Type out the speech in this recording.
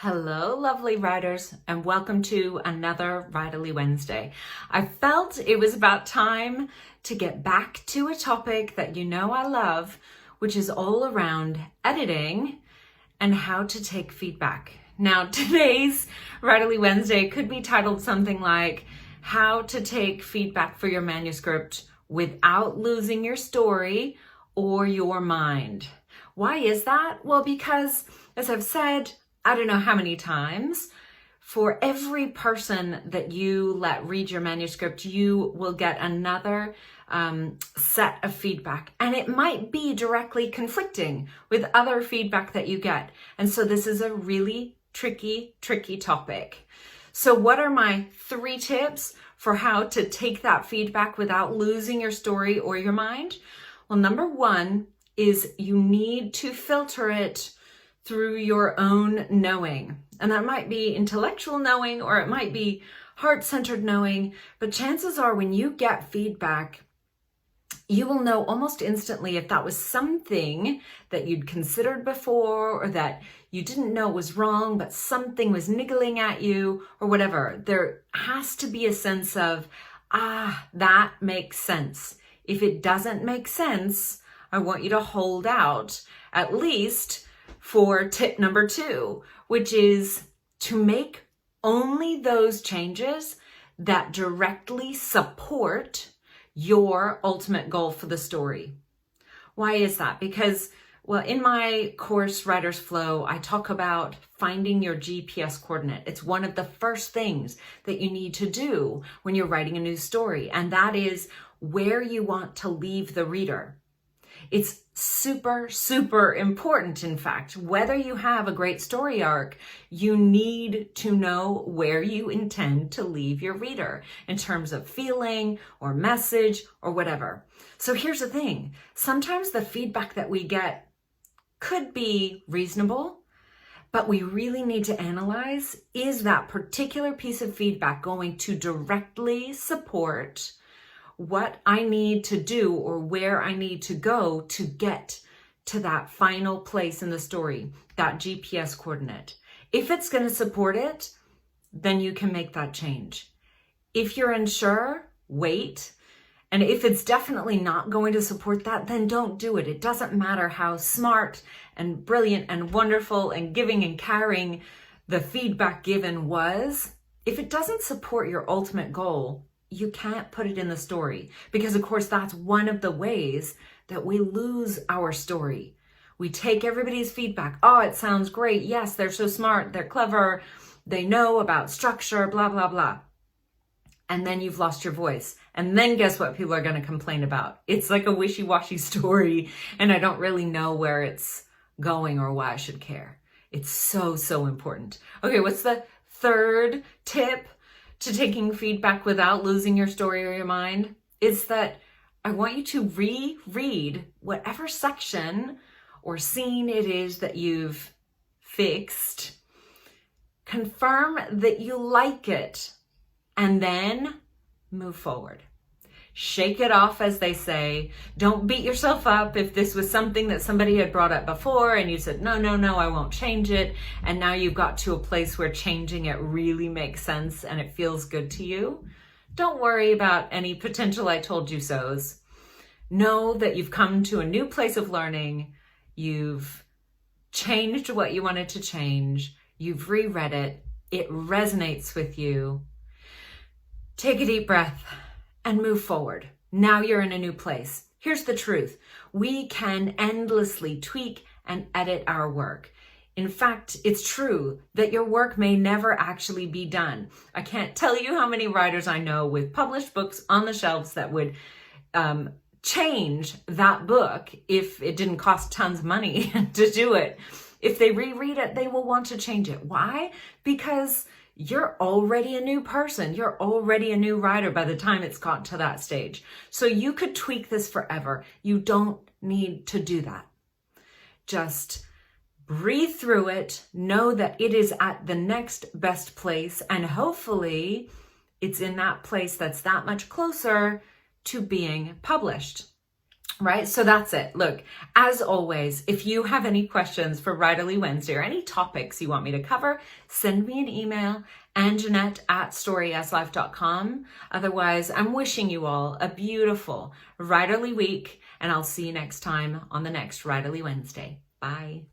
Hello, lovely writers, and welcome to another Writerly Wednesday. I felt it was about time to get back to a topic that you know I love, which is all around editing and how to take feedback. Now, today's Writerly Wednesday could be titled something like How to Take Feedback for Your Manuscript Without Losing Your Story or Your Mind. Why is that? Well, because, as I've said, I don't know how many times, for every person that you let read your manuscript, you will get another set of feedback. And it might be directly conflicting with other feedback that you get. And so this is a really tricky topic. So what are my 3 tips for how to take that feedback without losing your story or your mind? Well, number 1 is you need to filter it through your own knowing. And that might be intellectual knowing, or it might be heart-centered knowing, but chances are when you get feedback, you will know almost instantly if that was something that you'd considered before, or that you didn't know was wrong, but something was niggling at you, or whatever. There has to be a sense of, that makes sense. If it doesn't make sense, I want you to hold out, at least for tip number 2, which is to make only those changes that directly support your ultimate goal for the story. Why is that? Because, well, in my course, Writer's Flow, I talk about finding your GPS coordinate. It's one of the first things that you need to do when you're writing a new story, and that is where you want to leave the reader. It's super important, in fact. Whether you have a great story arc, you need to know where you intend to leave your reader in terms of feeling or message or whatever. So here's the thing. Sometimes the feedback that we get could be reasonable, but we really need to analyze, is that particular piece of feedback going to directly support what I need to do or where I need to go to get to that final place in the story, that GPS coordinate. If it's going to support it, then you can make that change. If you're unsure, wait. And if it's definitely not going to support that, then don't do it. It doesn't matter how smart and brilliant and wonderful and giving and caring the feedback given was. If it doesn't support your ultimate goal, you can't put it in the story, because of course that's one of the ways that we lose our story. We take everybody's feedback. Oh, it sounds great. Yes, they're so smart. They're clever. They know about structure, blah, blah, blah. And then you've lost your voice. And then guess what people are going to complain about? It's like a wishy-washy story, and I don't really know where it's going or why I should care. It's so important. Okay, what's the 3rd tip to taking feedback without losing your story or your mind? Is that I want you to reread whatever section or scene it is that you've fixed. Confirm that you like it, and then move forward. Shake it off, as they say. Don't beat yourself up if this was something that somebody had brought up before and you said, no, I won't change it. And now you've got to a place where changing it really makes sense and it feels good to you. Don't worry about any potential I told you so's. Know that you've come to a new place of learning. You've changed what you wanted to change. You've reread it. It resonates with you. Take a deep breath and move forward. Now you're in a new place. Here's the truth. We can endlessly tweak and edit our work. In fact, it's true that your work may never actually be done. I can't tell you how many writers I know with published books on the shelves that would change that book if it didn't cost tons of money to do it. If they reread it, they will want to change it. Why? Because you're already a new person. You're already a new writer by the time it's got to that stage. So you could tweak this forever. You don't need to do that. Just breathe through it. Know that it is at the next best place. And hopefully it's in that place that's that much closer to being published. Right? So that's it. Look, as always, if you have any questions for Writerly Wednesday or any topics you want me to cover, send me an email, anjanette@storyaslife.com. Otherwise, I'm wishing you all a beautiful Writerly week, and I'll see you next time on the next Writerly Wednesday. Bye.